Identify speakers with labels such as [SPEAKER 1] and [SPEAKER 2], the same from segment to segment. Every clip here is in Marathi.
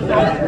[SPEAKER 1] Yeah.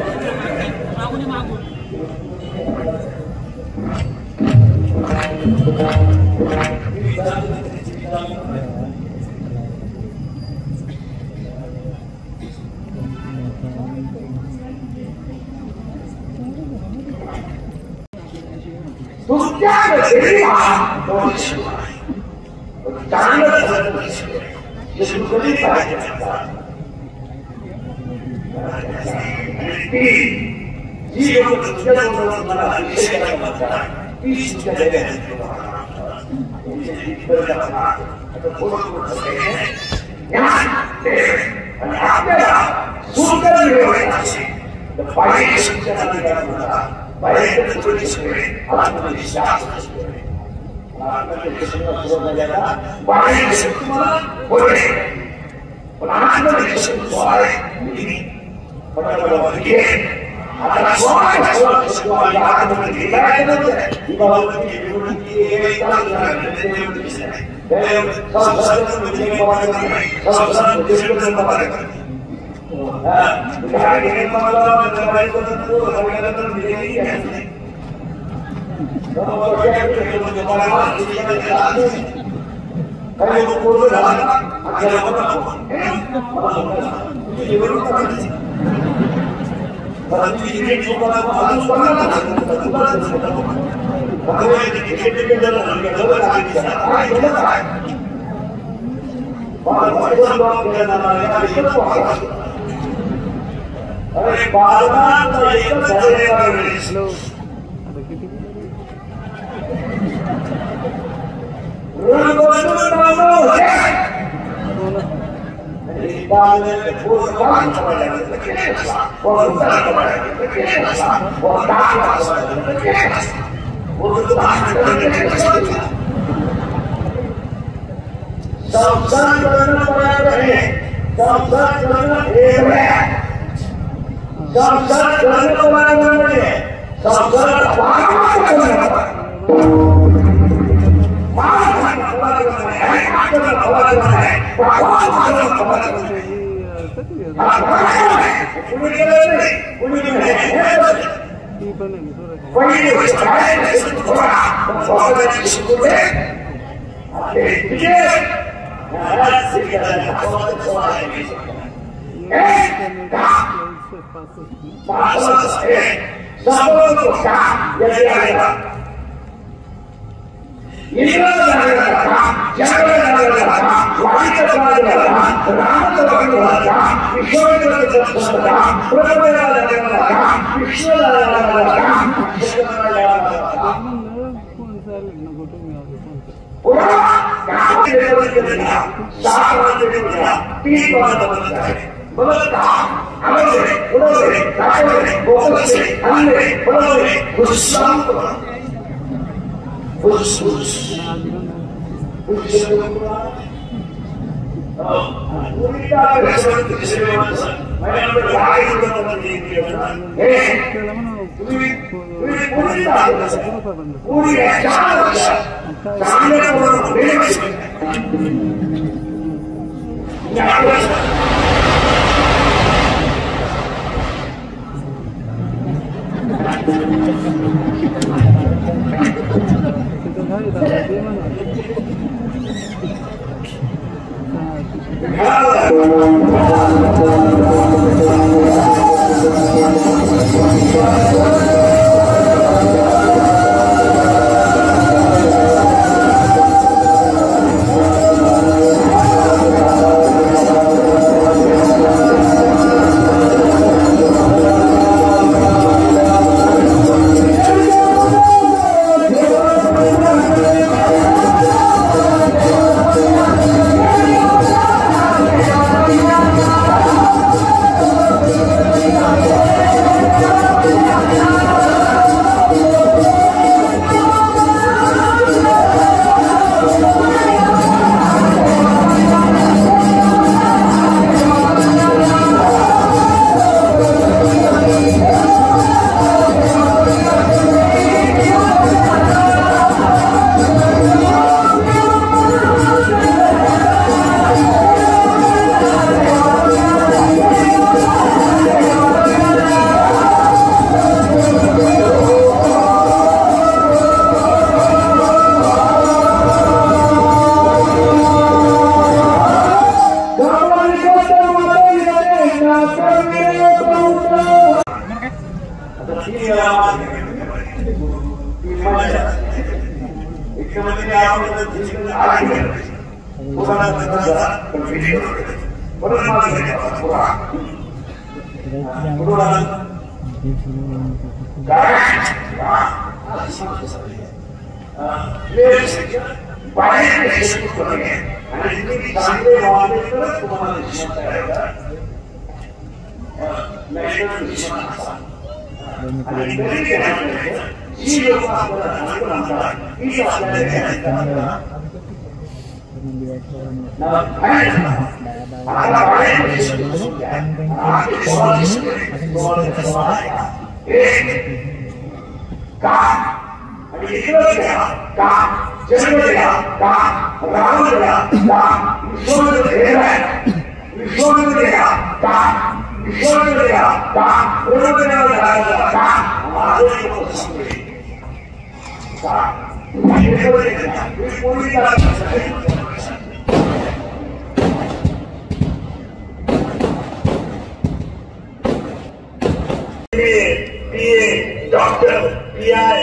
[SPEAKER 1] डॉक्टर पीआय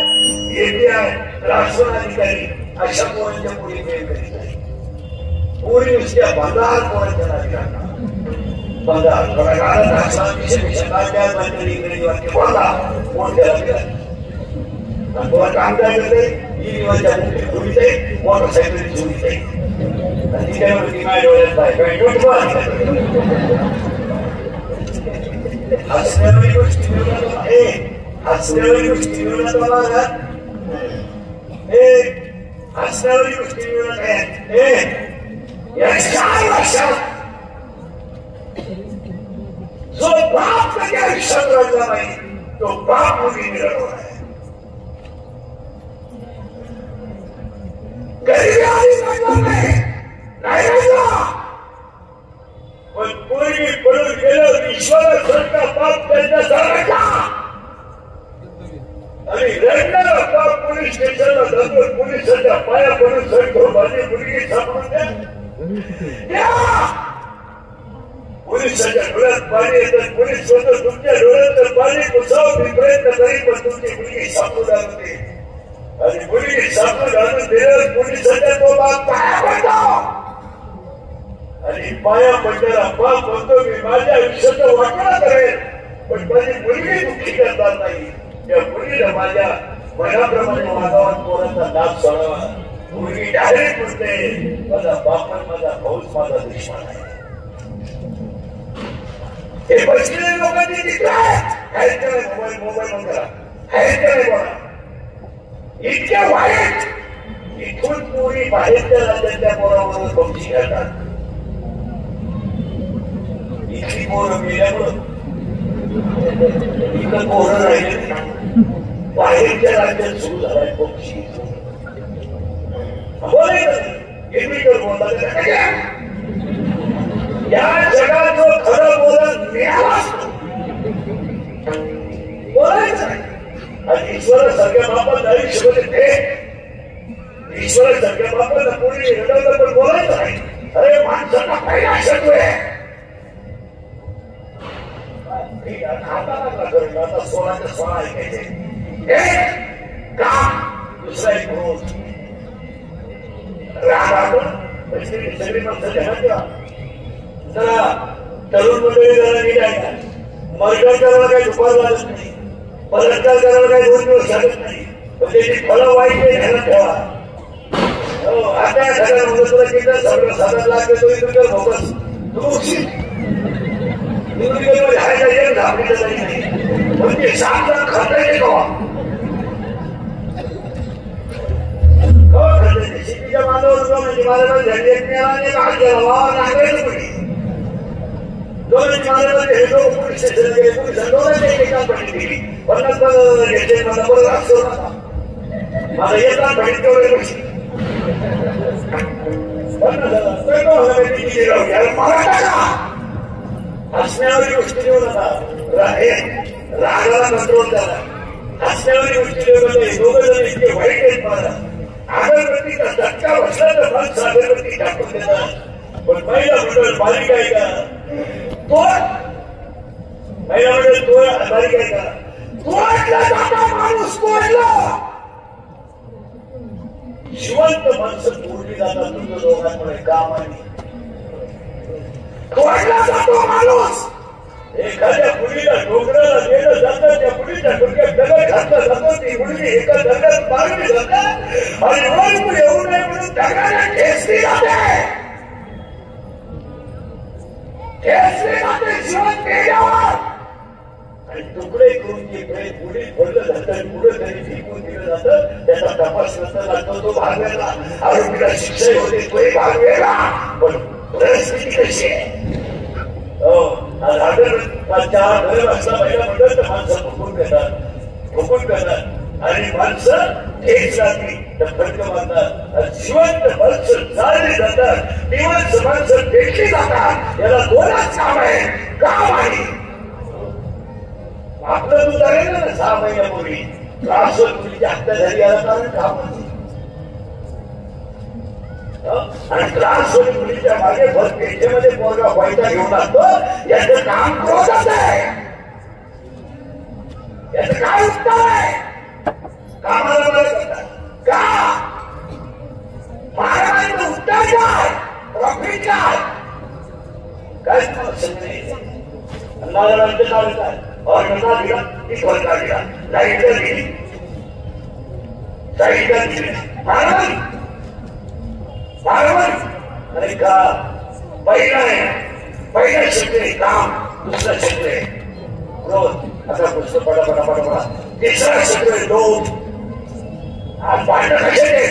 [SPEAKER 1] एपीआय राष्ट्रवादी अशा पोरांच्या पुढे प्रेम करीत नाही. पूर्वी नुसत्या बंधार पोरांच्या नागरिकांना बंधार काम काय करते मोटरसायकल सोडित आहे ती काय म्हणते माझ्या डोळ्यात हसण्यावारी गोष्टी हसण्यावारी गोष्टी हसण्यावारी गोष्टी या 4 वर्षात जो बाप कधी आयुष्यात राहिला नाही तो बाप मुली मिळवला आहे. गरिबी आली नाही पण पूर्वी पडून गेलं ईश्वरासारखा बाप त्यांना सांगायचा आणि रडणारा बाप पोलीस स्टेशनला जातो. पोलिसांच्या पाया पडून सांगतो माझी मुलगी सापडून द्या. पोलिसांच्या डोळ्यात पाणी येतात. पोलीस म्हणतो तुमच्या डोळ्यात पाणी पुसावं मी प्रयत्न करीन पण तुमची मुलगी सापडून आणून दे. आणि मुलगी सापडून आणून दिल्यावर पोलिसांच्या तो बाप पाया पडतो आणि पाया पडलेला बाप म्हणतो मी माझ्या आयुष्याचं वाटणं करेन पण माझी मुलगी दुःखी करणार नाही. त्या मुलीला माझ्या मनाप्रमाणे वागावत पोरांचा लाभ सोडावा. मुलगी डायरेक्ट म्हणते माझा बाप माझा भाऊच माझा दुश्मन आहे. हे बसलेले लोकांनी मोबाईल बंद करा बोला इतक्या वाईट इथून पुरी बाहेरच्या राज्याच्या पोराबरोबर पक्षी खेळतात. इथली पोरं गेल्यामुळं इथं पोरं राहिले बाहेरच्या राज्यात सुरू झालाय पक्षी या जगात जो खरं बोलत मिळाला बोलायचं आणि ईश्वरासारख्या बापात आयुष्य ते ईश्वरासारख्या बापाला कोणी रडवलं पण बोलायचं नाही. अरे माणसाचा पहिला शत्रू आहे आता 16च्या 16 ऐकायचे दुसरा एक म्हणून सगळी माणसं ध्यानात ठेवा. जरा तरुण मंडळी जरा नीट ऐका. मर्डर करायला काही दुपार लागत नाही. बलात्कार करायला काही 2 दिवस लागत नाही. पण त्याची फळं वाईट आहे ध्यानात ठेवा. आता एखाद्या म्हणून तुला किती 7 लाख देतो तुझ्या भोगस तू म्हणजे 7 लाख खर्चायचे शेतीच्या बांधावर म्हणजे मला झंडी एक नागायचं कोणी हे लोक पोलीस स्टेशन गेले पोलिसांनी काम पडली गेली 50 घेतले मला बरं असतो मला येतात भेट तेवढे पैसे हसण्यावारी गोष्टी देऊ नका. रागाला कंट्रोल झाला. हसण्यावारी गोष्टी देऊ नका. दोघं जण इतके वाईट आहेत मला अगरबत्तीचा धक्का बसला तर माणूस अगरबत्ती टाकून देतात. पण महिला मंडळ बारीक आहे का तो महिला मंडळ तो बारीक आहे का तो माणूस तोडला. जिवंत माणसं मुली जातात तुमच्या दोघांमुळे कामाने तोडला जातो माणूस. एखाद्या मुलीला डोंगराला गेलं जातं त्या मुलीच्या डोक्यात दगड घातलं जातं ती मुलगी एका दगडात मारली जातात आणि वर येऊ नये म्हणून दगडाला ठेचली जाते. ठेचली जाते जीवन केल्यावर आणि तुकडे करून जे प्रेम पुढे पडलं जातं पुढे तरी फेकून दिलं जातं. त्याचा तपास नंतर लागतो तो भाग वेगळा आरोपीला शिक्षा होते तोही भाग वेगळा. पण परिस्थिती कशी आहे चार घर असला पहिला म्हणतात तर माणसं फुकून करतात आणि माणसं ठेच लागली तर फटक मारतात. जिवंत माणसं जाळली जातात दिवस माणसं फेकली जातात. याला दोनच काम आहे काम आहे आपलं तू झालेलं ना 6 महिन्यापूर्वी त्रास मुलीची हत्या झाली याला कारण काम आणि त्रास मुलीच्या मागे भर पेठेमध्ये पोरगा व्हायचा घेऊन असतो. याचं काम क्रोधाचं आहे. याचं काय उत्तर आहे कामाला बरं करतात का मारामारीचं उत्तर काय प्रॉफिट काय काय सगळे अन्नाचं नाव काय और नका दिला ती कोणता दिला लाईटला दिली साईडला दिली मारामारी मारामारी अरे का पहिला शब्द आहे काम दुसरा शब्द आहे क्रोध असा पुस्तक पडा तिसरा शब्द आहे लोभ. आज भांडण कशाचे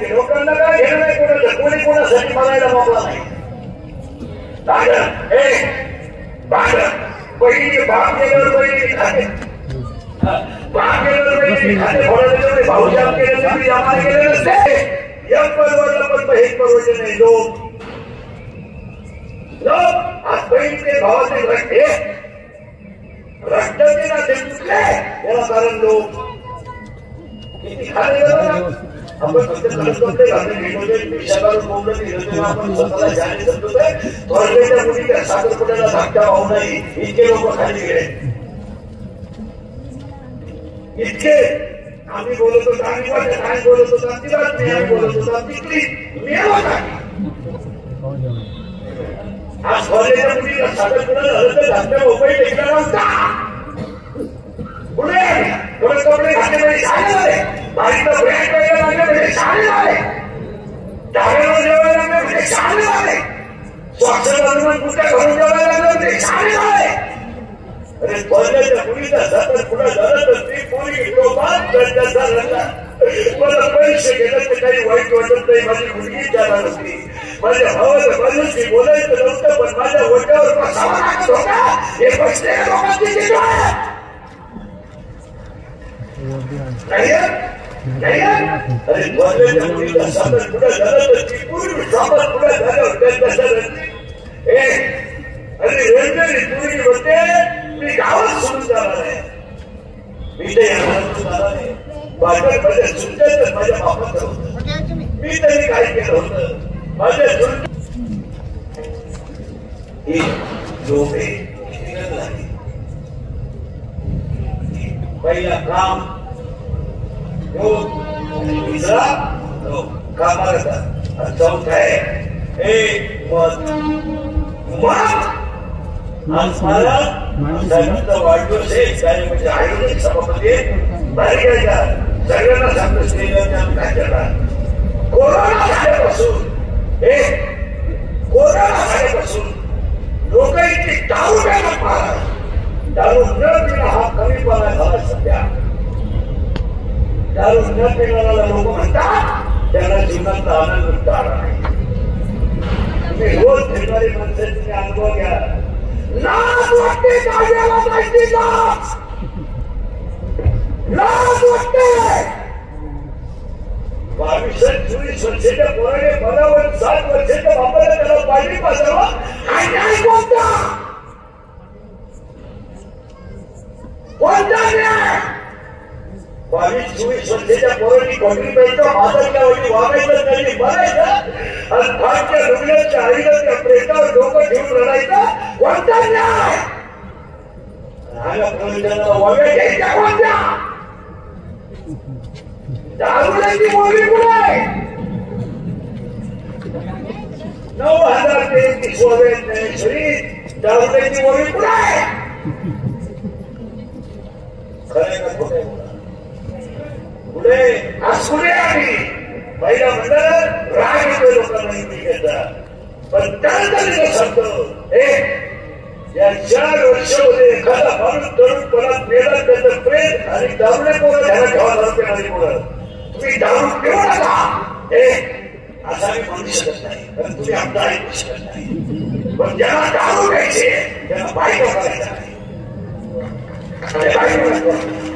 [SPEAKER 1] लोकांना काय घेणं नाही कोणाचं कोणी कोणासाठी मारायला मोकळा नाही. भांडण भांडण बहिणी बाप गेल्यावर बहिणी खाते बाप गेल्यावर बहिणी खाते फोडायला भाऊच्या केलं तरी आम्हाला गेले नसते. या परवडलं पण बहीण परवडले नाही. लोक आज बहीणचे भावाचे रट्टे रट्टाचे ना ते चुकले याला कारण लोक किती खाले गेलं आपण फक्त कलकत्ते घालून घेतोय पेशाकारून बोललं की आपण स्वतःला जाणे समजतोय थोरल्याच्या मुलीच्या साखरपुड्याला धाकटा भाऊ नाही इतके लोक खाली गेले. इतके आम्ही बोलत होतो आम्ही काय बोलत होतो आमची बातमी आम्ही बोलत होतो आमची मेळवत आहे. आज थोरल्याच्या मुलीला साखरपुडा झालं तर धाकटा भाऊ टेकला नव्हता. पुढे थोडे कपडे घातले शाळेमध्ये बारीचं ब्रँड पाहिजे लागले शाळेमध्ये डाव्यावर जेवायला लागले शाळेमध्ये स्वच्छ बाजूला कुठल्या घरून जेवायला लागले शाळेमध्ये. अरे थोरल्याच्या मुलीचा साखर पुढे झालं तर ती पोरी रडला मला पैसे गेलं तर काही वाईट वाटत नाही. माझी मुलगी त्याला नसती माझ्या भावाला बाजूची बोलायचं नव्हतं पण माझ्या वट्यावर बसावा लागत होता. हे बसलेल्या लोकांची चित्र आहे अरे थोरल्याच्या मुलीचा साखर पुढे झालं तर ती पूर्वी साखर पुढे झालं त्यांच्या अरे रेल्वे पूर्वी होते मी गावात सोडून जाणार आहे. मी ते जाणार आहे बाजारमध्ये सुद्धा तर माझ्या बापाचं होतं. मी तरी काय केलं होतं माझ्या पहिला काम तिसरा कामाला चौथा आहे आज मला साहेबांचा वाढदिवस आहे त्याने म्हणजे आयोजक सभापती बाहेर सगळ्यांना सांगतो स्त्रीला काय करणार कोरोना झाल्यापासून लोक इतकी दारू प्यायला पाहतात. दारू न पिणं हा कमीपणा झाला सध्या. दारू न पिणाऱ्याला लोक म्हणतात त्याला जीवनाचा आनंद मिळता आला नाही. तुम्ही रोज फिरणारी माणसं तुम्ही अनुभव घ्या. लाज वाटते काढायला माहिती लाज वाटते. 22-24 वर्षाच्या पोराने मला 7 वर्षाच्या बापाला त्याला पाणी पाजावं काय न्याय कोणता न्याय. 22-24 वर्षाच्या पोरांनी कॉन्ट्री प्यायचं माझ्या वरती वागायचं त्यांनी बघायचं आणि खाटच्या रुग्णाच्या आईला त्या प्रेतावर डोकं ठेवून रडायचं कोणता न्याय. प्रयोजनाला वागा घ्यायच्या कोणत्या दारूची बोली कुठे 9023 श्री दारुड्याची ओळी पुढे खरे का खोटे पुढे आज पुढे आली पहिला म्हणलं राग येतो लोकांना इंग्लिशचा पण त्यानंतर सांगतो या 4 वर्षामध्ये एखादा माणूस तरुणपणात मेला त्याचं प्रेम आणि दारुड्या पोरं घ्यायला ठेवा दारुपेणारी पोरं तुम्ही दारू पिऊ नका असा मी म्हणू शकत नाही कारण तुम्ही आमचा ऐकू शकत नाही पण ज्यांना दारू घ्यायचे त्यांना बायका करायचा नाही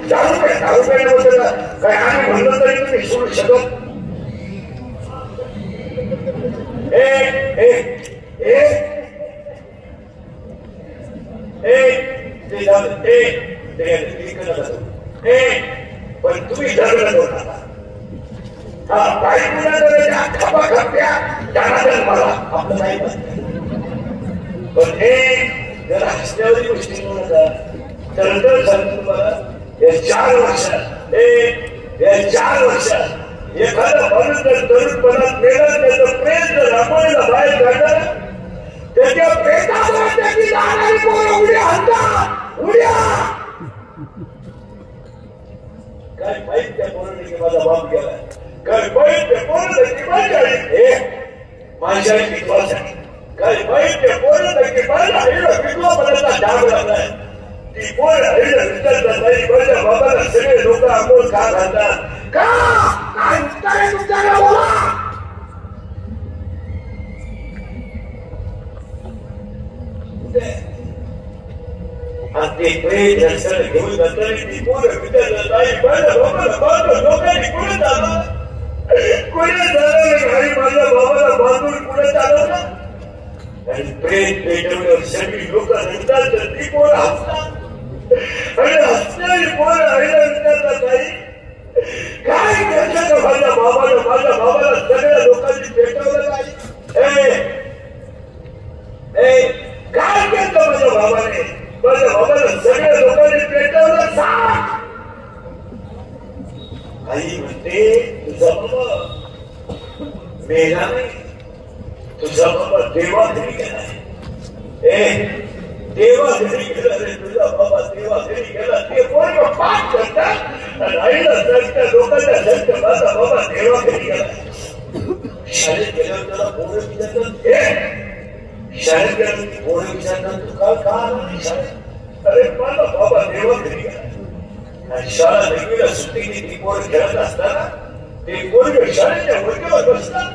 [SPEAKER 1] दारू पेण्याबद्दल काय आम्ही म्हणलं तरी तुम्ही सोडू शकत पण तुम्ही झगडत होता हा बायकोला खपा खप्या त्याला मला आपलं नाही पण हे जरा हसण्यावरी गोष्टी नका तर सांगतो तुम्हाला या 4 वर्षात या 4 वर्षात एखादा माणूस जर तरुणपणात मेला त्याचं प्रेम जर राबवलेला बाहेर काढलं त्याच्या प्रेतावर त्याची जाणारी पोरं उड्या हाणतात उड्या काय माहित त्या पोराने की माझा बाप गेला काय माहित त्या पोराने की माझ्या माझ्या विश्वास आहे काय माहित त्या पोराने की माझ्या आईला विधवा बनायचा डाग लागलाय ती पोर आईला विचारतात नाही माझ्या बाबाला सगळे लोक आंघोळ का घालतात का काय उत्तर आहे तुमच्याकडे बोला आणि ते प्रेम दर्शन घेऊन नंतर ती पोरं विचारलं नाही माझ्या बाबाला बांधून लोकांनी कुठे चालवलं कुठे चालवलं घरी माझ्या बाबाला बांधून कुठे चालवलं आणि प्रेम पेटवल्यावर सगळी लोक म्हणतात तर ती पोरं हसतात आणि हसणारी पोरं आईला विचारतात नाही काय त्याच्यात माझ्या बाबाला सगळ्या लोकांनी पेटवलं नाही काय केलं माझ्या बाबाने माझ्या बाबाला सगळ्या लोकांनी पेटवलं सांग आई म्हणते तुझा बाबा मेला नाही तुझा बाबा देवा घरी गेला देवा घरी गेला रे तुझा बाबा देवा घरी गेला ते पोरं पाठ करतात आणि आईला सांगतात लोकांना सांगतात माझा बाबा देवा घरी गेला शाळेत गेल्यावर त्याला पोरं विचारतात शाळेत गेल्यावर पोरं विचारतात तू का शाळेत अरे माझा बाबा देवा घरी गेला आणि शाळा नेहमीला सुट्टी ती पोरं खेळत असताना ते पोरं शाळेच्या वर्गावर बसतात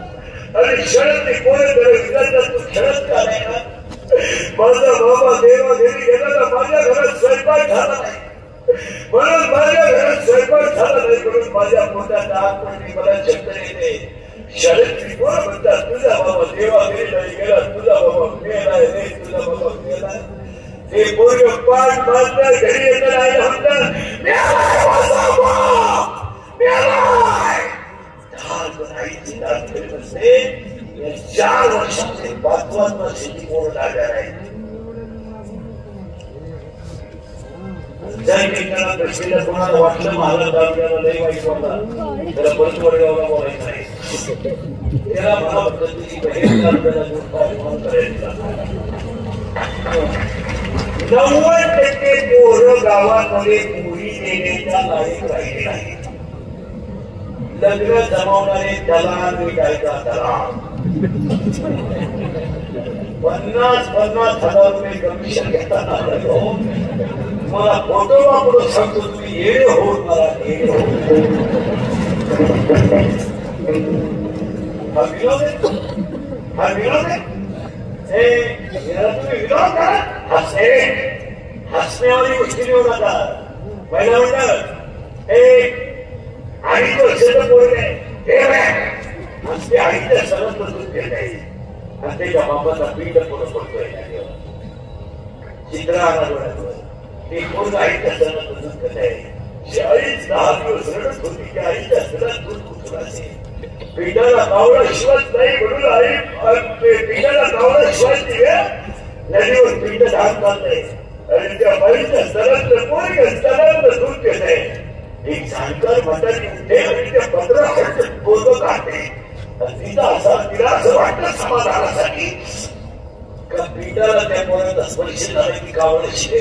[SPEAKER 1] आणि शाळेतली पोरं त्याला विचारतात तू खेळत का नाही ना माझा बाबा देवा घरी गेला ना माझ्या घरात स्वयंपाक झाला नाही म्हणून माझ्या घरात स्वयंपाक झाला नाही म्हणून माझ्या पोटात आग पडली मला चक्कर येते शाळेतली पोरं म्हणतात तुझा बाबा देवा घरी नाही गेला तुझा बाबा मेलाय रे तुझा बाबा मेलाय ते पोरं पाठ मारतात घरी येतात आई म्हणतात मेलाय माझा बाप मेलाय आईची नात करीत असते 4 वर्षाचे 5 वर्षाची पोरं लागणार आहे जर एकाला दक्षिणा कोणाला वाटलं मला तालुक्याला लई वाईट वाटला त्याला परत वडगावला बोलायचं नाही त्याला मला पद्धतीची बहीण तालुक्याला फोन करायचा 90% पोरं गावामध्ये मुली देण्याच्या लायक राहिले नाही लग्न जमवणारे दलाल विकायचा दलाल 50,000 रुपये कमिशन घेताना मला फोटो वापरून सांगतो तुम्ही येणे हो मला येणे हो हा विनोद आहे तुम्ही विनोद करा हसण्यावाली गोष्टी निवड नका पहिला म्हणतात 2.5 वर्षाचं पोरं हसते आईच्या सरळ दूध घेत आहे आणि त्याच्या बाबाचा पीठ पुढं पडतोय चित्रा डोळ्यावर ते पोरं आईच्या सरळ दूध घेत आहे आईच 10 दिवस रडत होती की आईच्या सरळ दूध कुठून असेल पिठाला कावळा शिवत नाही म्हणून आई पिठाला कावळा शिवायची वेळ नदीवर पीठ धान चाललंय आणि त्या बाईच्या सरळ पोरी सरळ दूध घेत आहे एक जाणकार म्हातारी उठे आणि त्या 15 वर्ष पोरं काढते तिचा असा तिला असं वाटतं समाधानासाठी का पिंडाला त्या पोराचा स्पर्श झाला की कावळाशी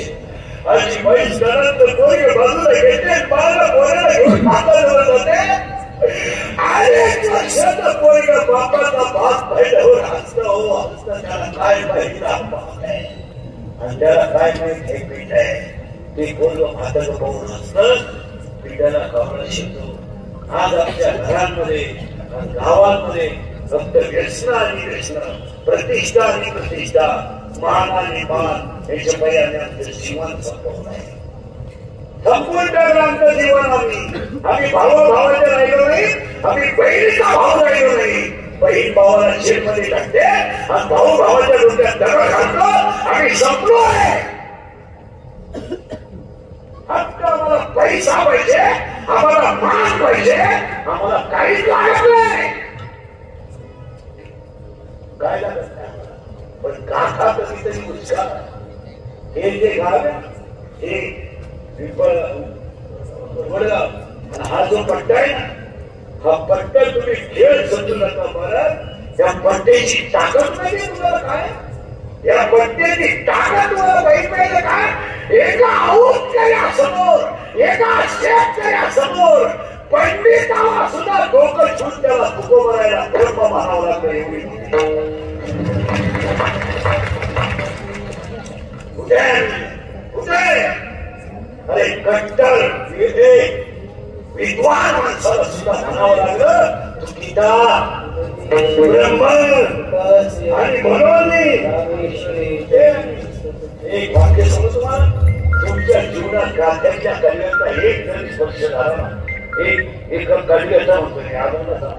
[SPEAKER 1] आणि म्हैस गणांत पोरी बाजूला घेते बाळाला पोराला घेऊन हाताजवळ जाते. अनेक वर्षाचा पोरगा बापाचा भात पाहिल्यावर हसतं हो हसतं. त्याला काय माहिती आणि त्याला काय माहित हे पीठ आहे ते पोरग भाताचं पाहून हसतं. पिंडाला कावळा शिकतो. आज आमच्या घरांमध्ये गावांमध्ये फक्त व्यसन आणि व्यसन, प्रतिष्ठा आणि प्रतिष्ठा, मान आणि मान याच्या पर्यायाने आमचं जीवन संपवलं आहे. संपूर्ण टाकलं आमचं जीवन. आम्ही भावाभावाच्या राहिलो नाही. आम्ही बहिणीचा भाव राहिलो नाही. बहीण भावाला शेतमध्ये टाकते आणि भाऊ भावाच्या डोक्यात दगड घालतो. आम्ही संपलो आहे. हक्क आम्हाला पैसा पाहिजे, आम्हाला मान पाहिजे, आम्हाला काहीच लागत नाही. काय लागत नाही पण गाथा कधीतरी उचका. हे जे गाव हे वडगाव हा जो पट्टा आहे ना, हा पट्टा तुम्ही खेळ समजू नका. परत या पट्ट्याची ताकद नाही तुम्हाला काय, या पट्ट्याची ताकद तुम्हाला माहित पाहिजे काय. एका औषधयासमोर, एका शेतकऱ्यासमोर पंडिताला सुद्धा डोकं छूट त्याला तुको करायला धर्म म्हणावं लागतं. एवढी कुठे कुठे अरे कट्टर विद्वान माणसाला सुद्धा म्हणावं लागलं तू गीता ब्रह्मन आणि म्हणून एक वाक्य समज तुम्हाला. तुमच्या जीवनात गाथ्याच्या कल्ल्याचा एक जरी स्पर्श झाला ना, एका कल्ल्याचा म्हणतो मी आनंदाचा,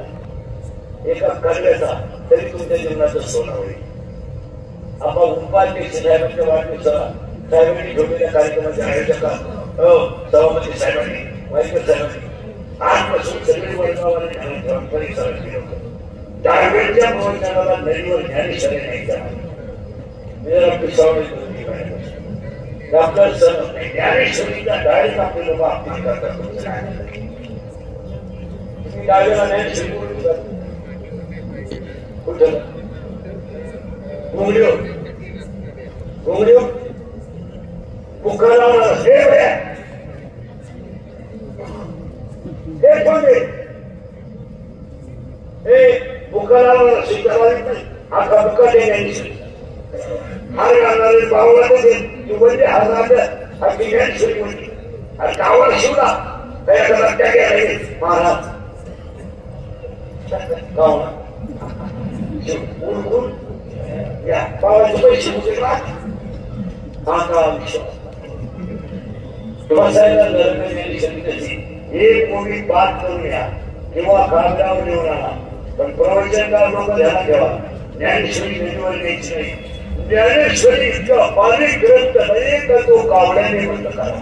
[SPEAKER 1] एका कल्ल्याचा तरी तुमच्या जीवनाचं सोनं होईल. आपण उपाध्यक्ष साहेबांच्या वाढदिवसाला साहेबांनी ठेवलेल्या कार्यक्रमाच्या आयोजकात सभापती साहेबांनी, वाईकर साहेबांनी आजपासून सगळे वर्गावाले परिसरात केलं होतं. टार्गेटच्या प्रवचनाला नदीवर ज्ञानेश्वरी नाही जाणार. मेरा पिसावडी डॉक्टर सर ज्ञानेश्वरीचा डायरेक्ट आपले लोक अपमान करतात. तुम्ही डायरेक्ट ज्ञानेश्वरी कुठं घोंगडीवर घोंगडीवर कुकर लावणार हे कोणते हे बुका लावणार स्वीकारला नाही. आखा बुका देण्याची हार घालणारे बावला तू म्हणजे हार घालल्या हा ज्ञानेश्वरी म्हणते. आणि गावाला शिवला त्याला त्या गेला महाराज गावाला शिव या बाबाचे पैसे मुझे एक मोठी बात करूया किंवा कागदावर लिहून आणा. पण प्रवचनकार लोक ध्यानात ठेवा, ज्ञानेश्वरी नदीवर न्यायची नाही. ज्ञानेश्वरी इतका बारीक ग्रंथ नाही का तो कावड्याने बंद करा.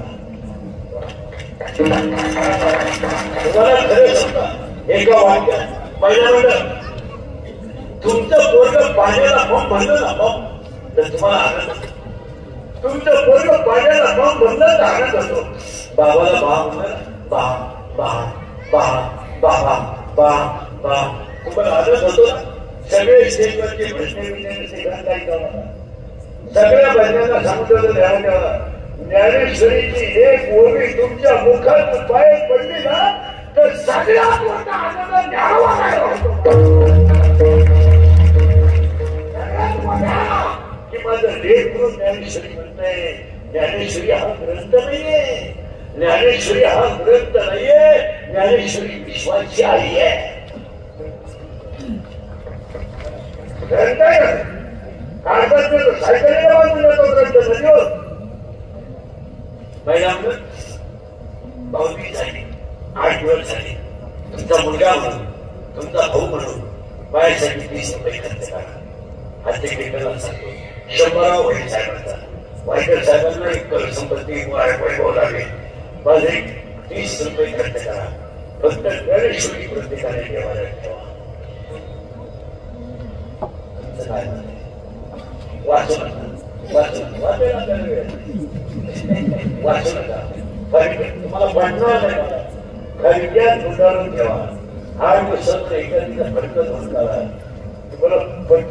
[SPEAKER 1] तुम्हाला खरं सांगता एका वाक्यात पहिल्या म्हणलं तुमचं पोरग पाण्याला मग म्हणलं ना मग तर तुम्हाला आनंद. तुमचं पोरग पाण्याला मग म्हणलं तर आनंद होतो. बाबाला बा म्हणलं बा बा बा बाबा बा बा तुम्हाला आनंद होतो ना. सगळे स्टेजवरचे प्रश्न सगळ्या बहिणांना सांगतो ध्यान ठेवा. ज्ञानेश्वरीची एक ओळी तुमच्या मुखात बाहेर पडली ना तर सगळ्यात मोठा आनंद न्यावा की माझं लेख म्हणून ज्ञानेश्वरी म्हणतंय. ज्ञानेश्वरी हा ग्रंथ नाहीये, ज्ञानेश्वरी हा ग्रंथ नाहीये, ज्ञानेश्वरी विश्वाची आई आहे. ग्रंथ आहे कागदात सायकलीला बांधून जातो ग्रंथ नदीवर. पहिला भाऊबीज झाली, 8 दिवस झाले. तुमचा मुलगा म्हणून, तुमचा भाऊ म्हणून माझ्यासाठी 30 रुपये खर्च करा. हातेला सांगतो 100 वडील साहेबांचा वाईकर साहेबांना एक संपत्ती वैभव लागेल. माझे 30 रुपये खर्च करा. फक्त गणेशोरी प्रत्येकाने देवाला ठेवा. वाचू नका, वाचू नका. तुम्हाला बनणार नाही. खरेदी उदाहरण ठेवा हाय वसंत एखादीला फडकत होता पण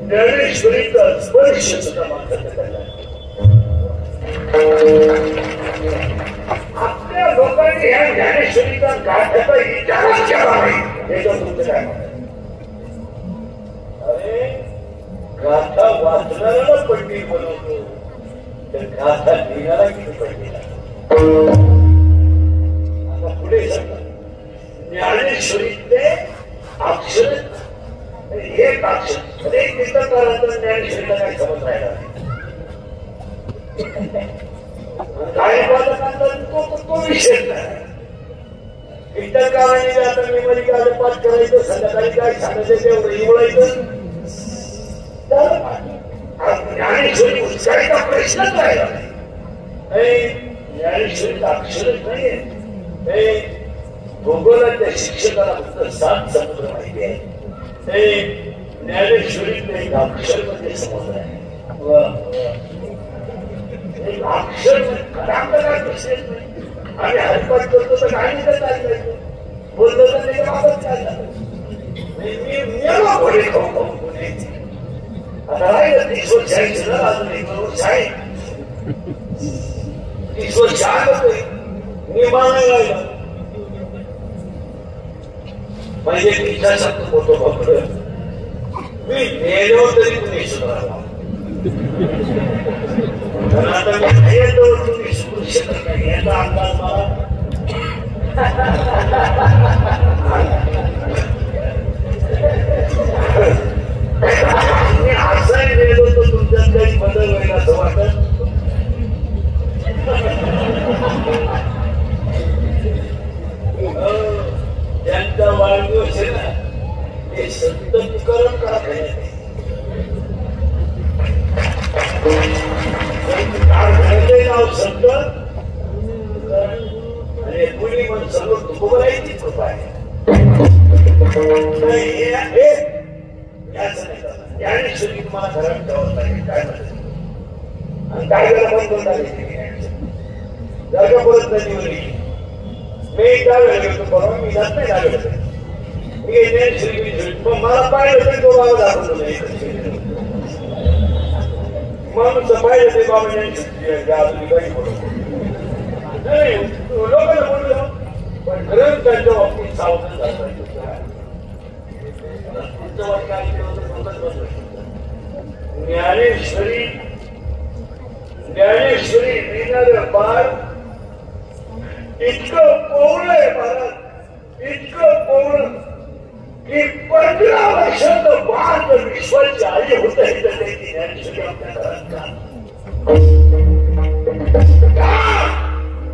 [SPEAKER 1] ज्ञानेश्वरीचा स्पर्श सुद्धा मात्र करला. आपल्या लोकांनी ह्या ज्ञानेश्वरीचा गाठाचा विचारच केला नाही. याचं तुमचं काय म्हणत? अरे गाथा वाचणाऱ्याला पंडित बनवतो तर गाथा लिहिणारा किती पंडित. आता पुढे सांगा ज्ञानेश्वरीतले अक्षर एक अक्षर एक कीर्तनकारांचा ज्ञानेश्वरीला काही समज राहिला काही वादकांचा तो विषय नाही. कीर्तनकारांनी आता मेमरी कार्ड पाठ करायचं संध्याकाळी काय सांगायचं तेवढं बोलायचं. ज्ञानेश्वरी उच्चारीचा प्रश्नच राहिला नाही. ज्ञानेश्वरीचा अक्षरच नाहीये. भूगोलाच्या शिक्षकाला फक्त 7 समुद्र माहिती आहे. ते ज्ञानेश्वरीत एक अक्षर मध्ये समज आहे. एक अक्षर काय प्रश्न नाही. आम्ही हरिपाठ करतो तर काही नाही चाललं बोललो तर त्याच्या बाबत चाललं घोडे खाऊ खाऊ पुणे. आता राहिलं 30 वर्ष अजून 1 वर्ष आहे. 30 वर्ष आलं मी मानायला लागलं म्हणजे इतिहासात मोठं भक्कड मी मेलो तरी तुम्ही सुधारला. आता मी खायचं तुम्ही सुरू शकत नाही याचा अंदाज मला. मी असाही गेलो तर तुमच्यात काही बदल होईल असं वाटत. त्यांचा वाढदिवस आहे ना ते संत तुकाराम का नाव संत आणि कुणी पण सर्व तुकोबरायची कृपा आहे. ज्ञानेश्वरी तुम्हाला घरात ठेवत नाही काय म्हणत आणि काय वेळा बंद होता जागा परत नदीवरली. मी त्या वेळेला गेलो परवा मी जात नाही लागलो मी ज्ञानेश्वरी मग मला पाहिलं तरी तो बाबा दाखवतो नाही म्हणून पाहिलं ते बाबा ज्ञानेश्वरी काही बोलतो नाही लोकांना बोललो पण खरंच त्यांच्या बाबतीत सावधान झालं. ज्ञानेश्वरी ज्ञानेश्वरी लिहिणारं बाळ इतकं पोवळं आहे महाराज इतकं पोवळं की 15 वर्षाचं बाळ जर विश्वाची आई होत आहे तर त्याची ज्ञानेश्वरी आपल्या घरात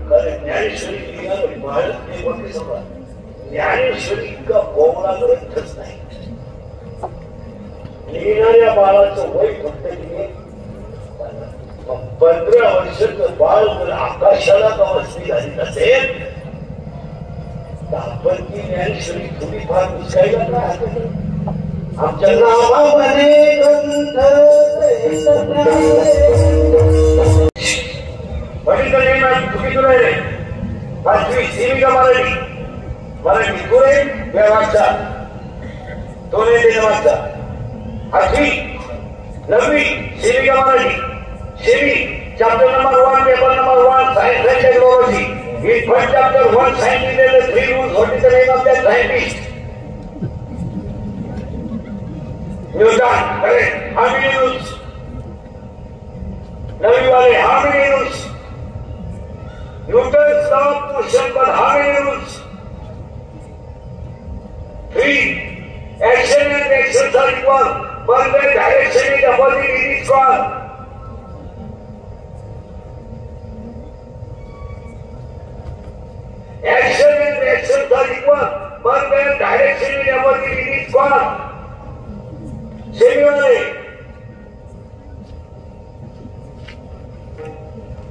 [SPEAKER 1] कारण ज्ञानेश्वरी लिहिणारं बाळ हे मोठे समजा ज्ञानेश्वरी इतका पोवळा ग्रंथच नाही. लिहिणाऱ्या बाळाचं वय फक्त 15 वर्षाचं बाळ जर आकाशाला अवस्थी झाली नसेल तर आपण ती ज्ञानेश्वरी थोडीफार पुसकायला काय आमच्या नावामध्ये ग्रंथ चुकीतून आहे. 5वी सेविका मराठी मराठी पुरे व्यवहारचा तो नाही देण्या मागचा. 8वी 9वी सेविका मराठी सेवी chapter number 1 paper number 1 science and technology. In first chapter 1 scientist and the 3 rules. What is the name of that scientist? Newton. Correct. How many rules? Navi wale how many rules? Newton's law of motion, but how many rules? 3. Action and reactions are equal. But the direction is opposite in each one. Action and reactions are equal, but their direction is opposite in each one. Similarly,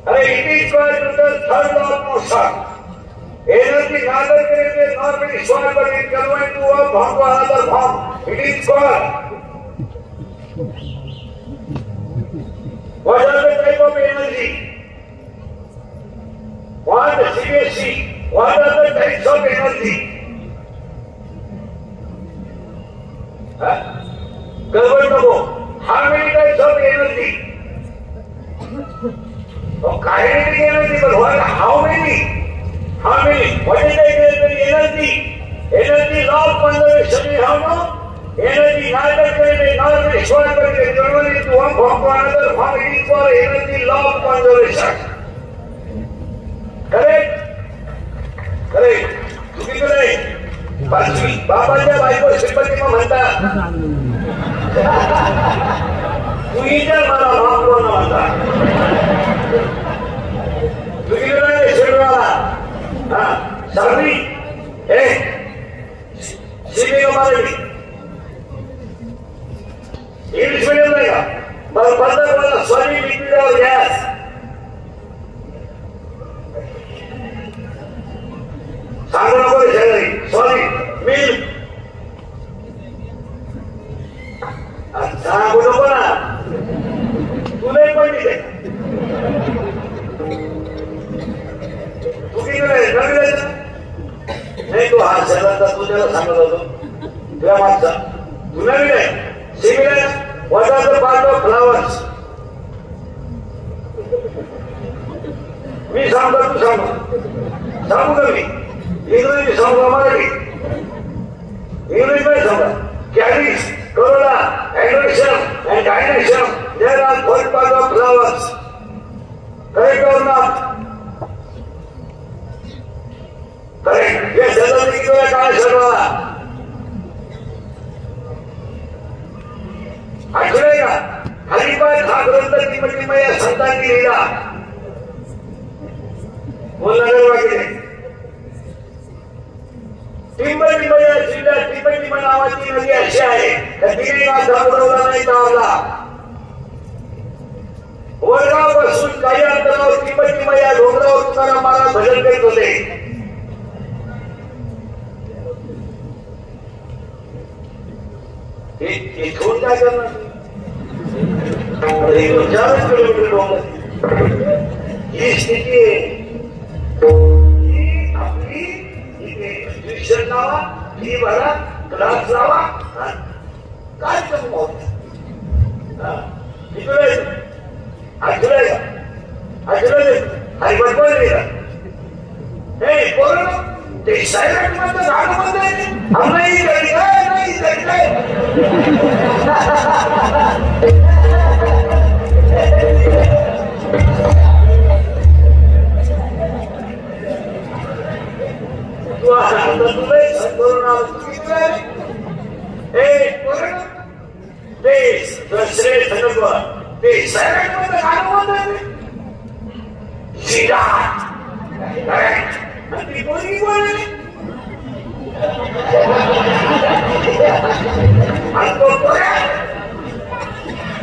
[SPEAKER 1] it is equal to the third law of motion. Energy neither created nor be destroyed, but it converted to a form to another form. It is equal. What are the type of energy? What the CBSE? What are the types of energy? how many types of energy? Oh, kinetic energy, but what? How many? How many? What is the energy? Energy law of conservation, you have no? Energy neither created nor destroyed, but it is converted into one form to another form. It is called energy law of conservation. Correct? Correct. चुकीचं नाही. पाचवी बाबाच्या बायको श्रीपतीमा म्हणतात तुम्ही जर मला माफ करू म्हणता चुकीचं नाही शरीराला हा सावी हे शिबिका मराठी इंग्लिश मीडियम नाही का मला पद्धत मला सॉरी लिक्विड और गॅस सांगू नको शेजारी सॉरी मिल्क सांगू नको ना तुलाही पण दिले तू किती नवीन नाही तू हा शेजारचा तू त्याला सांगत होतो तुझ्या मागचा तू नवीन आहे similar what are the part of flowers मी सांगतो तू सांगू का मी इंग्लिश सांगा मराठी इंग्लिश मध्ये सांगा calyx corolla androecium and gynoecium there are four part of flowers correct और नॉट करेक्ट हे सगळं किती काय सर्वाला आठवलंय का हरिपाठ हा ग्रंथ टिंबटिंबया संतांनी लिहिला बोलणार वाक्य टिंबटिंबया जिल्ह्यात टिंबटिंब नावाची नदी अशी आहे त्या तिने समुद्राला नाही तावला वडगाव पासून काही अंतरावर टिंबटिंबया डोंगरावर तुकाराम महाराज भजन करीत होते इथून काय करणार 4 किलोमीटर डोंगर ही स्थिती आहे आपली ट्युशन लावा फी भरा क्लास लावा काय करू हरिपट हे बोल ते सायलेंट मध्ये गाणं मध्ये नाही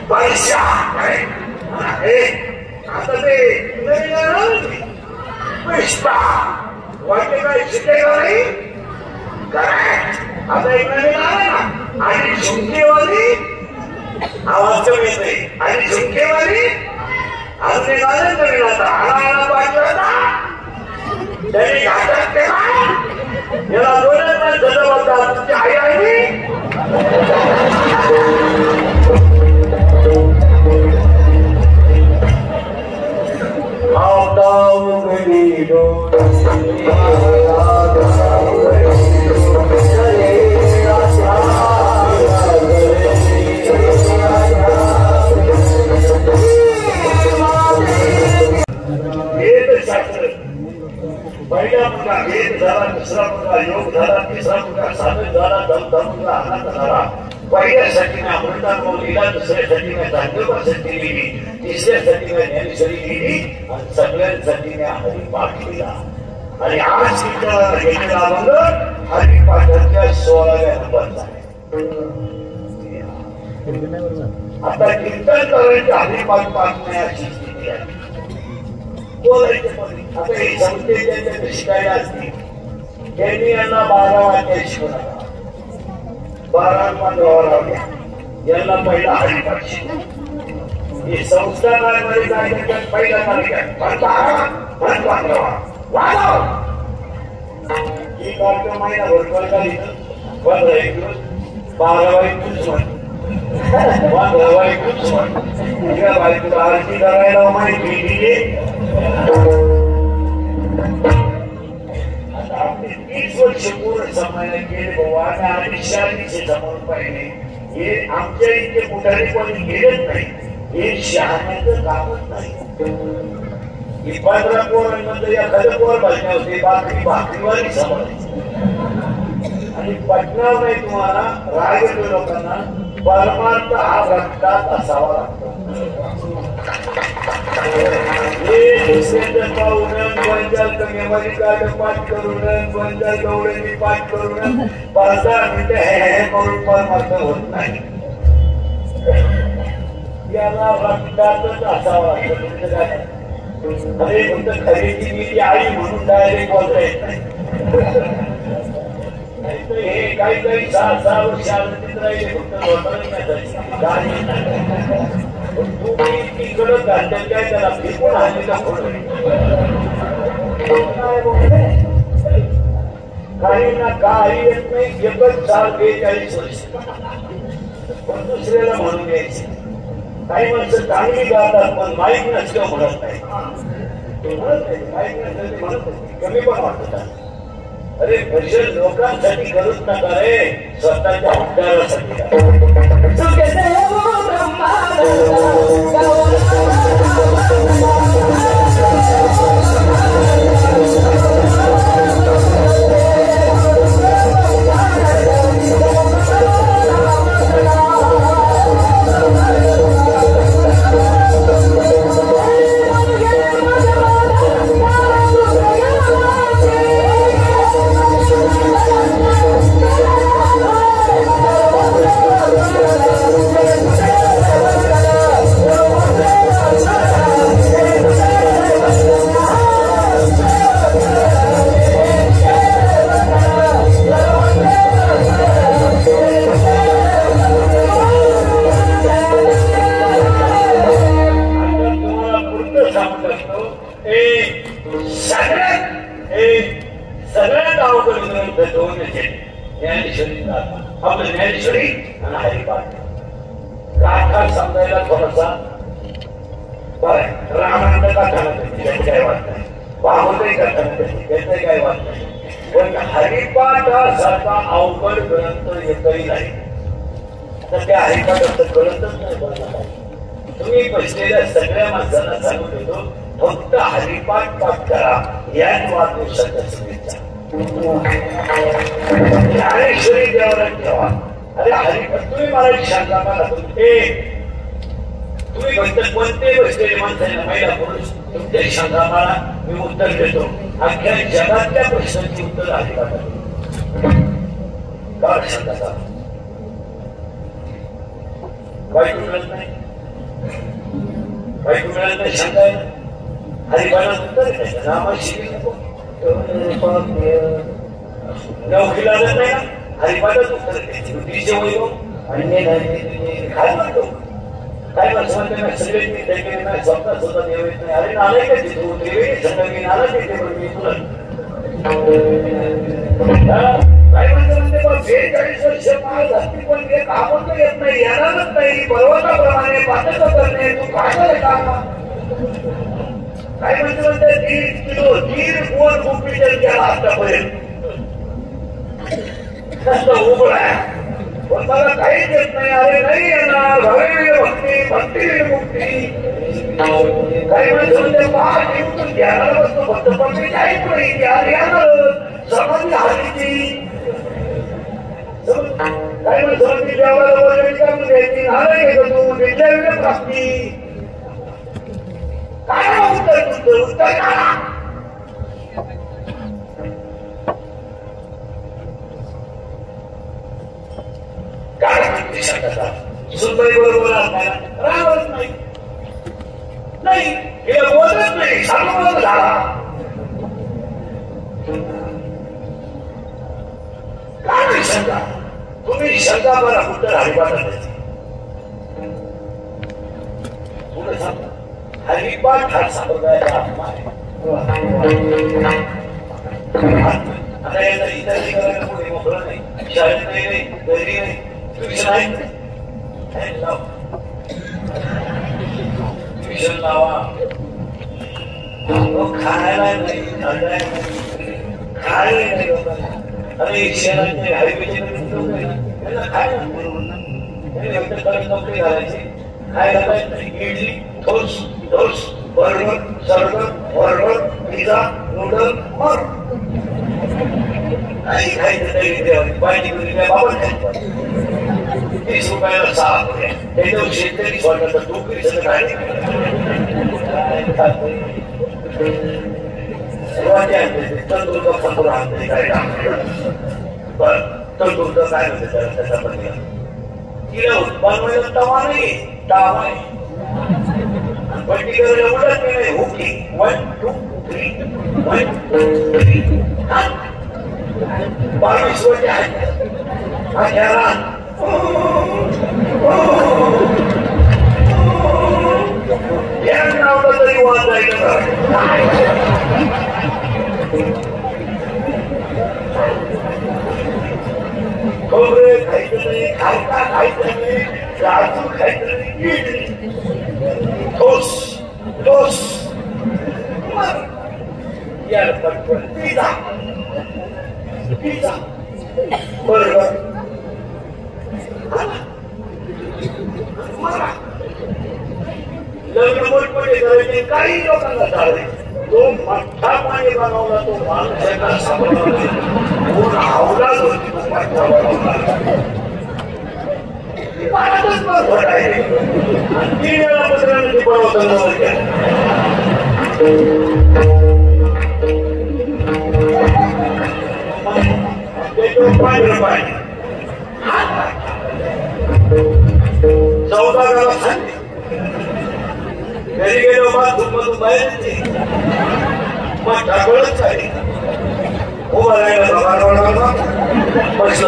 [SPEAKER 1] पैसा आता ते पुष्पा वाटते काय शिकेगा नाही आता एक नवीन आला ना आणि झुमकेवाली आवाज कमी येते आणि झुमकेवाली अजून एक आलं नवीन आता आला पाहिजे होता त्यांनी घाटात केला याला दोनच नाही जसं बोलतात तुमची आई आहे पहिला मुलगा वेद झाला दुसरा मुलगा योग झाला तिसरा मुलगा साधन झाला चौथा मुलगा अनाथ झाला पहिल्या सतीने अमृतानुभव लिहिला दुसऱ्या सतीने चांदोबा सती लिहिली तिसऱ्या सतीने ज्ञानेश्वरी लिहिली आणि सगळ्या सतीने हरिपाठ लिहिला आणि आज तिथं घेतलेला अभंग हरिपाठाच्या 16व्या नंबरचा आहे आता कीर्तन करायचं हरिपाठ पाठ नाही अशी स्थिती आहे बोलायचं आता हे संस्थे त्यांच्याकडे शिकायला असतील त्यांनी यांना 12 वाक्य शिकवणार 12 लावल्या यांना पहिला हरिपाठ शिकव ही संस्थानामध्ये काय करतात पहिला कार्यक्रम ही कार्यक्रम महिना भरपूर का लिहिलं 15 दिवस 12 वाईट बायकोला आरती करायला माहिती दिली. आता आपली 30 वर्ष पूर्ण समाजाला गेले भाऊ आणि आधी शाळेचे जमवून पाहिजे. हे आमच्या इथे कुठाने कोणी गेलेच नाही. हे शहाण्याचं कामच नाही. ही 15 पोरांमध्ये एखादं पोर भाजण्या होते भाकरीवाली समजायची. आणि पटणार नाही तुम्हाला रायगड लोकांना परमार्थ हा रक्तात असावा लागतो. हे दुसऱ्यांचं पाहून पंचाल कमेवारी काढ पाठ करून पंचाल गवळ्यांनी पाठ करून 5-10 मिनिटं हे करून परमार्थ होत नाही. याला रक्तातच असावा लागतं. तुमचं काय अरे फक्त खरेदी केली आई म्हणून डायरेक्ट बोलता येत नाही. हे काही काही 6 वर्ष राहिले तुम्ही तिकडं घालतात काय त्याला फिरपून हल्लीला काही ना काही येत नाही. एकच 42 वर्ष पण दुसऱ्याला म्हणून द्यायचे. काही माणसं चांगली गातात पण माहीत नसतं म्हणत नाही. माहीत नसतं ते म्हणत नाही. कमी पण वाटतात. अरे भजन लोकांसाठी करूच नका रे, स्वतःच्या उद्धारासाठी. सगळ्यात अवघड ग्रंथ दोन ज्ञानेश्वरी आपलं ज्ञानेश्वरी आणि हरिपाठ. गाथा समजायला थोडासा बरं रामानंद गाथा त्याचं काय वाटत नाही. भागवतही गाथा त्याचं काय वाटत नाही. पण हरिपाठासारखा अवघड ग्रंथ एकही नाही. तर त्या हरिपाठाचं कळतच नाही. तुम्ही बसलेल्या सगळ्या माणसांना सांगून देतो फक्त हरिपाठ पाठ करा. याच वाढदिवसाच्या शुभेच्छा. ज्ञानेश्वरी देवाला ठेवा. अरे हरिपाठ तुम्ही मला सांगा मला तुम्ही फक्त कोणते बसलेले माणसांना महिला पुरुष तुमच्या सांगा मला मी उत्तर देतो. अख्ख्या जगातल्या प्रश्नांची उत्तर हरिपाठात का सांगा काही मिळत नाही. काही मिळत नाही सांगायला. हरिपाठात उत्तर रामाशी नोकरी लागत नाही ना. हरिपाठात उत्तर बुद्धीचे वैभव आणि काय म्हणतो काय माणसं म्हणते सगळे स्वतः स्वतः देव येत नाही. अरे नालाय का तू देवे संघ नाला देते पण मी तुला काय म्हणतो म्हणते 42 वर्ष माळ घातली पण ते कामच येत नाही. येणारच नाही. पर्वताप्रमाणे पातळ करणे तू काय काम. काय म्हणते म्हणते 1.5 किलो 1.5 गोल गुपिचल केला आतापर्यंत उघडा पण मला काहीच येत नाही. अरे नाही येणार. भक्ती भक्ती मुक्ती काही म्हणते म्हणते 5 दिवस ध्यानाला बसतो फक्त पण मी काहीच नाही. येणार समाधी हातीची काही म्हणतो म्हणते देवाला बोलण्याची काम द्यायची. नाराय घेतो तू विद्याविद्या प्राप्ती काय उत्तर तुमचं उत्तर काय सुनबाई बरोबर राहत नाही. नाही हिला बोलत नाही. सांगून झाला काय नाही शंका. तुम्ही शंका मला उत्तर हरिपाठात पुढे सांगा. हरिपाठ हा संप्रदायाचा आत्मा आहे. आता याचा इतर करायला पुढे मोकळं नाही. शाळेत नाही घरी नाही ट्युशन आहे ट्युशन लावा खायला नाही खायला नाही लोकांना अरे शहराचे हायवेचे लोक त्यांना खायला नोकरी घालायची खायला इडली ठोस ठोस बर्गर सरबत बर्गर पिझ्झा नूडल मग काही खायचं तरी पाहिजे बाबा 30 रुपयाला 6 पुऱ्या त्याच्यावर शेतकरी स्वतःचा नोकरी सगळं काय तंदुरुस्त फंदूर आणते काय पण तंदुरुस्त काय होते त्याच्यामध्ये तिला बनवायला तवा नाही तावा नाही पण ती करायला उलट नाही हुकी 1 2 3 1 2 3 22 वर्ष आहे या नावाला तरी वाचायचं खोबरे खायचं नाही खायचा खायचं नाही काजू खायचं नाही ठोस ठोस यार पटपट पिझ्झा पिझ्झा बरोबर लग्न मोठमोठे करायचे काही लोकांना चालले तो मठ्ठा पाणी बनवला तो माणसाला सापडला कोण आवलाच होती तो मठ्ठा बनवला महाराजच बरोबर आहे 3 वेळा पत्राने ते बनवताना पाहिजे 14 गावात सांगते घरी गेलो बाथरूम बाहेर मग ठाकळच आहे उभा राहिला पैसा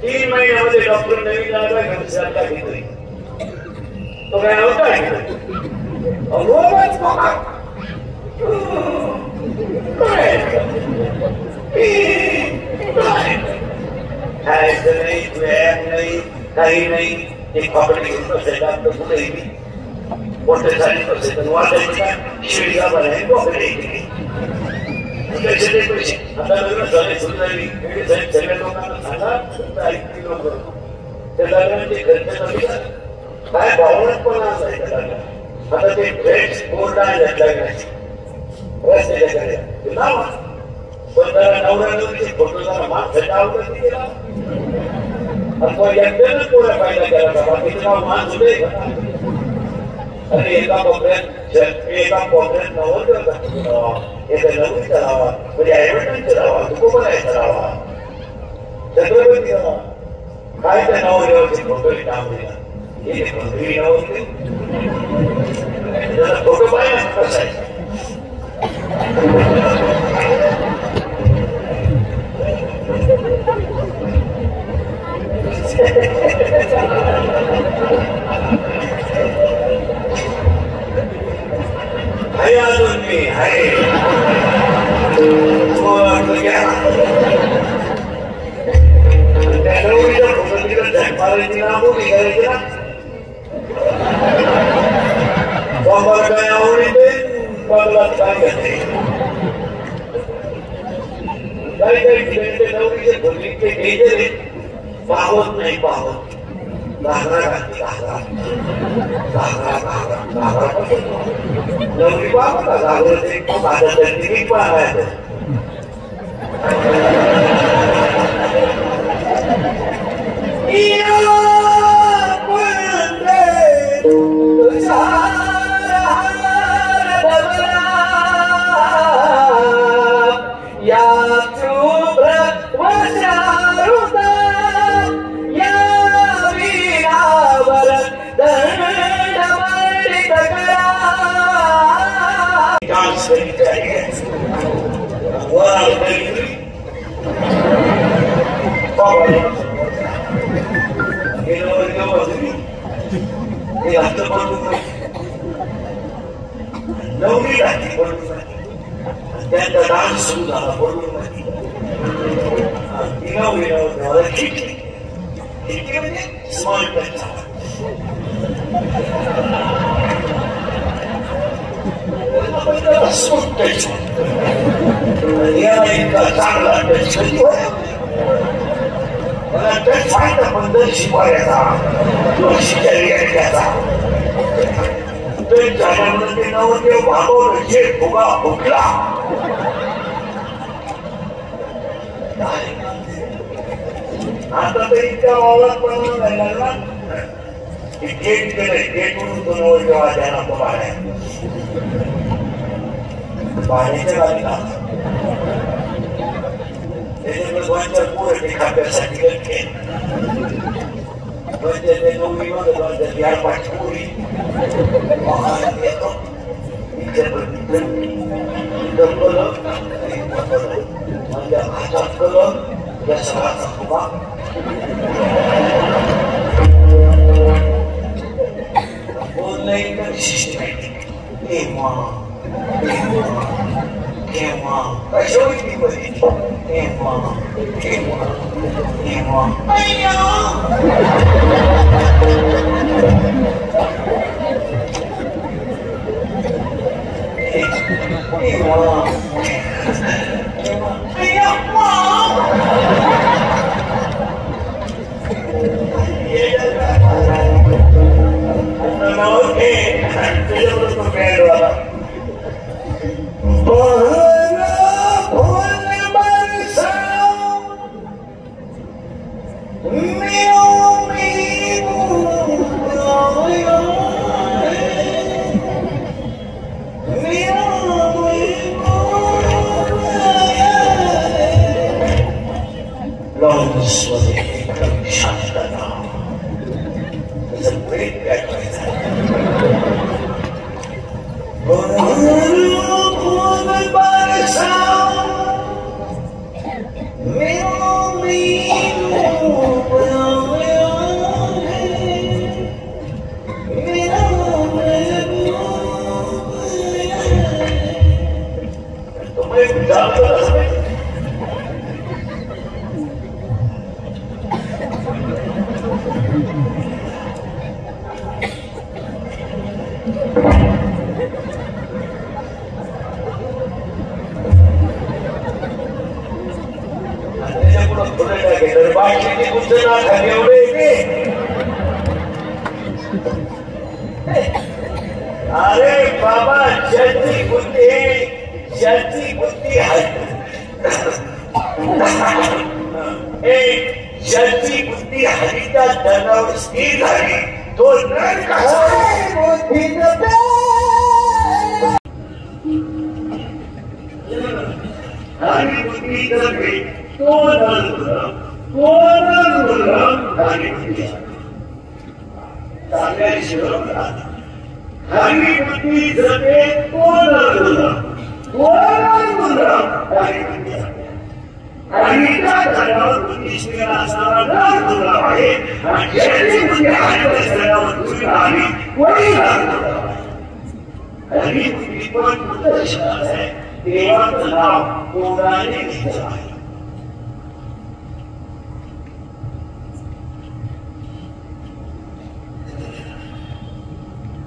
[SPEAKER 1] तीन महिन्यामध्ये डॉक्टर नवीन आला घरचा घेतोय तो काय होता रोजच खायचं नाही व्यायाम नाही काही नाही ते कपडे घेऊन बसायचं आपलं कुठेही मोठे झाले बसायचं वाटायचं शिळीगा बनाय कपडे पैसे आता लग्न झाले सुधारली सगळ्या लोकांना सांगा ऐकतील लोक त्या लग्नाचे खर्च कमी काय भावनात पण असायचं लग्न आता ते फ्रेंड्स बोर्ड आहे लग्नाचे रस्त्याच्याकडे पण त्याला नवऱ्याचे फोटो जरा माणसाच्या आवडत गेला अथवा एकट्यानंच कोणा फायदा केला का बाकीचं नाव मान होते आणि एका कोपऱ्यात नव्वद एका नवरीचा लावा म्हणजे ऍडव्हर्टाईजचा लावा तुकोबरायचा लावा छत्रपती लावा काय त्या नवऱ्यावरचे फोटो काम दिला हे मंत्री नव्हते त्याला फोटो पाहिजे कसायचा आहे अजून मी आहे त्या नवरीच्या फोटोला झटमारायची ना मोठी करायची ना बॉम्बर काय आवडीते बंगलात काय घेते काही नवरीचे फोटो घ्यायचे पाहत नाही पाहत घागरा घातली घागरा नवरी पाहत का घागरते माझ्या तरी पाहायचं डान्स करीत आहे वर नवरी राहते पडून त्यांचा डान्स सुरू झाला पडून खिडकी म्हणजे स्मॉल टच स्मूथ टच याला इतका चांगला टच मला टच फायदा पण दर शिकवायचा टच झाल्यानंतर ते नवरदेव भागवलं जे फुगा फुटला आता तर इतक्या वावरात पण राहिला गेट केलंय गेटवरून तो नवरदेव द्यायला तो पाण्याच्या गाडीला त्याच्याकडे दोन चार पोरं ते खात्यासाठी ते नवरी मध्ये दोन चार चार पाच पोरी माझ्या हातात कलम या सगळ्याचा फुगा बोलणं तर सिस्टमॅटिक केव्हा कशा होती मध्ये केव्हा केव्हा केव्हा अरे बाबा ज्याची बुद्धी आहे ज्याची बुद्धी हरीच्या दनावर स्थिर झाली तो हरी बुद्धी जगली तो हरी बुद्धी जगे हरीच्या झाडावर बुद्धी शिकला असणारा नर दुर्लभ आहे आणि ज्याची बुद्धी हरीच्या झाडावर दुर्लभ आहे वही नर दुर्लभ आहे हरी बुद्धी पण बुद्धशनात आहे देवाचं नाव तोंडाने घेतलं आहे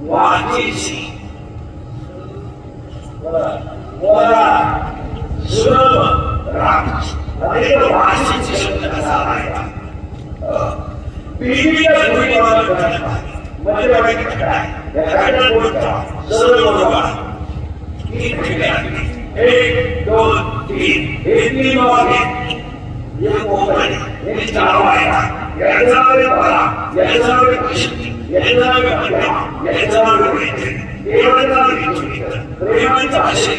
[SPEAKER 1] वाचेची सुलभ राग अनेक भाषेची शब्द कसा आहे विविध गोष्टींवर मध्ये वाईट काय या बोलता सर्व बरोबर एक दोन तीन हे तीन वाक्य एक मोबाईल हे चार वाया याचा नावे मला याचा नावे प्रसिद्धी याचा नावे अभ्याम याचा नावे मैत्री देवाचा नावे प्रेमाचा आशय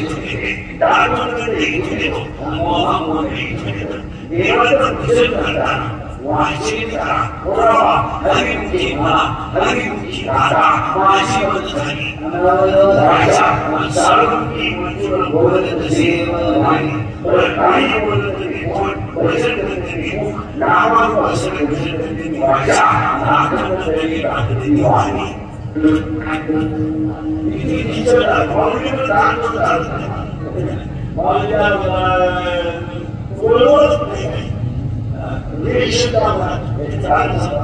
[SPEAKER 1] दानवंत मोहा मोह देवाचा पूजन करताना वाचिता पुरावा हरिमुखी मला हरिमुखी राधा माझी वंदनी राजा सारुमुखी मंजूर बोलत सेवनाई पर काही बोलत कोण वचन करते नामा वचन करते राजा नागन तरी रात्री वाणी इथे निचला कॉम्प्युटर दाखवतो माझ्या बोलत नाही देशदावा चालसा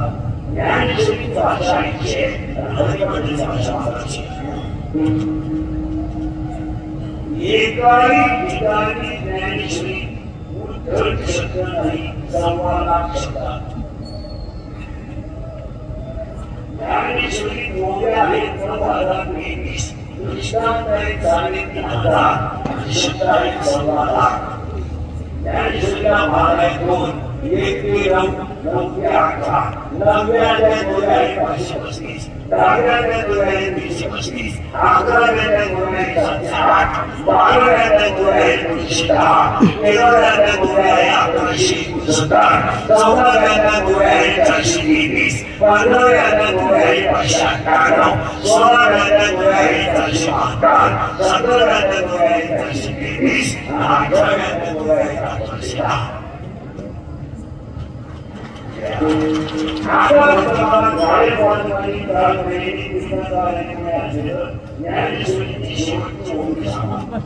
[SPEAKER 1] ज्ञानेश्वरी भाषा इच्छे हरिमंडळी भाषा भाषे एकाही ठिकाणी ज्ञानेश्वरी उत्तर शब्द नाही संवादात शब्द ज्ञानेश्वरी मोठ्या आहेत प्रभागात नेहमीच दृष्टांत आहे चालेल हातात शब्द आहे संवादात ज्ञानेश्वरीला भाग आहे दोन एक ते 9,918 9,935 11,908 12,910 13,911 14,920 15,958 16,958 17,920 18,928 आता वर्तमान झाडे पाडणारी काळमेळी कृष्णकार्यामुळे आलेलं ज्ञानेश्वरीची शेवटची ओळख सांगा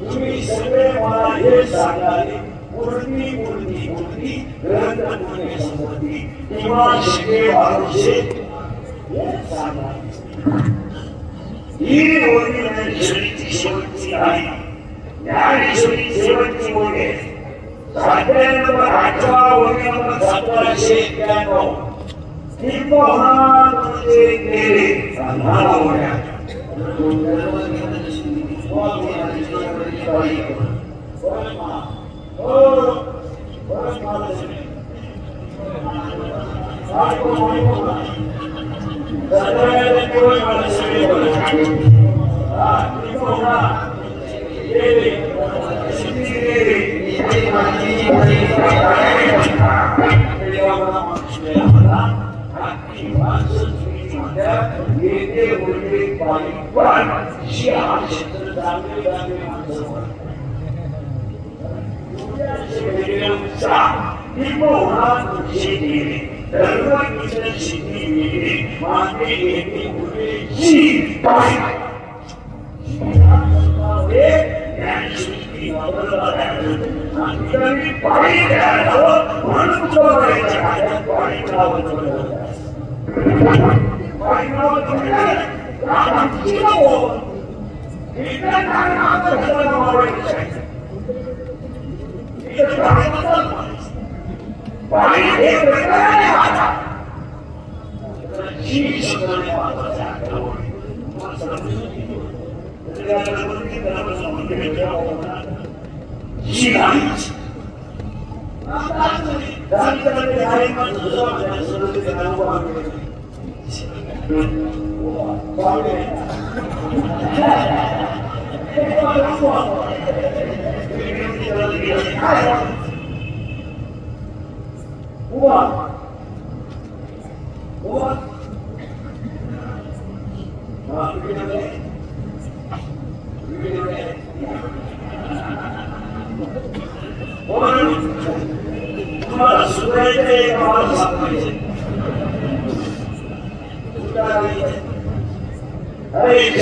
[SPEAKER 1] तुम्ही सगळे मला हे सांगाले मूर्ती मूर्ती मूर्ती ग्रंथ पुणे संपत्ती किंवा शिके वारुषे हे सांगाले ही ओळी ज्ञानेश्वरीची शेवटची आहे ज्ञानेश्वरी शेवटची ओळी आहे 18 ओळी नंबर 1791 किंबहुना तुझे गेले सांभाळा ओळ्या
[SPEAKER 2] Hare